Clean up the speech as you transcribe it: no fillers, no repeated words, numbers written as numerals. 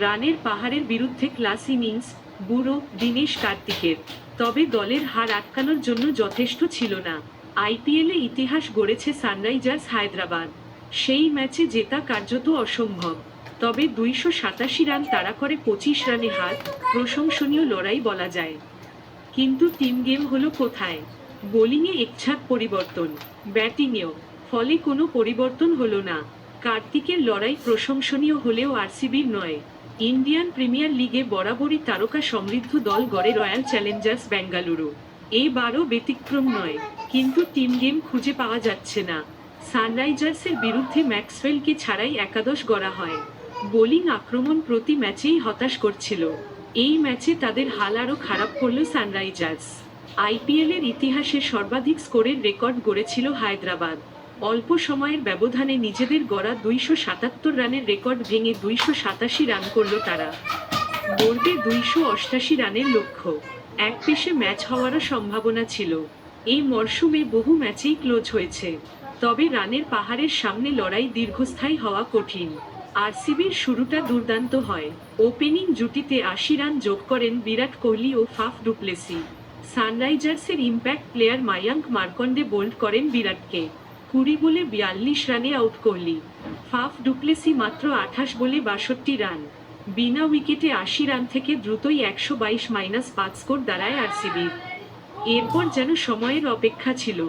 রানের পাহাড়ের বিরুদ্ধে ক্লাস ইনিংস বুড়ো দীনেশ কার্তিকের, তবে দলের হার আটকানোর জন্য যথেষ্ট ছিল না। আইপিএলে ইতিহাস গড়েছে সানরাইজার্স হায়দ্রাবাদ। সেই ম্যাচে জেতা কার্যত অসম্ভব, তবে 287 রান তাড়া করে 25 রানে হার, প্রশংসনীয় লড়াই বলা যায়। কিন্তু টিম গেম হলো কোথায়? বোলিংয়ে একছাঁট পরিবর্তন, ব্যাটিংয়েও ফলে কোনো পরিবর্তন হলো না। কার্তিকের লড়াই প্রশংসনীয় হলেও আরসিবির নয়। ইন্ডিয়ান প্রিমিয়ার লিগে বরাবরই তারকা সমৃদ্ধ দল গড়ে রয়্যাল চ্যালেঞ্জার্স বেঙ্গালুরু। এবারও ব্যতিক্রম নয়, কিন্তু টিম গেম খুঁজে পাওয়া যাচ্ছে না। সানরাইজার্সের বিরুদ্ধে ম্যাক্সওয়েলকে ছাড়াই একাদশ গড়া হয়। বোলিং আক্রমণ প্রতি ম্যাচেই হতাশ করছিল। এই ম্যাচে তাদের হাল আরও খারাপ করল সানরাইজার্স। আইপিএলের ইতিহাসে সর্বাধিক স্কোরের রেকর্ড গড়েছিল হায়দ্রাবাদ। অল্প সময়ের ব্যবধানে নিজেদের গড়া 277 রানের রেকর্ড ভেঙে 287 রান করল তারা। গড়বে 288 রানের লক্ষ্য। এক পেশে ম্যাচ হওয়ারও সম্ভাবনা ছিল। এই মরশুমে বহু ম্যাচেই ক্লোজ হয়েছে, তবে রানের পাহাড়ের সামনে লড়াই দীর্ঘস্থায়ী হওয়া কঠিন। আরসিবির শুরুটা দুর্দান্ত হয়। ওপেনিং জুটিতে 80 রান যোগ করেন বিরাট কোহলি ও ফাফ ডুপ্লেসি। সানরাইজার্সের impact player Mayank Markande bowled করেন বিরাটকে। 20 বলে 42 রানে আউট কোহলি। ফাফ ডুপ্লেসি মাত্র 28 বলে 62 রান। বিনা উইকেটে 80 রান থেকে দ্রুতই 122-5 স্কোর দাঁড়ায় আরসিবির। এরপর যেন সময়ের অপেক্ষা ছিল।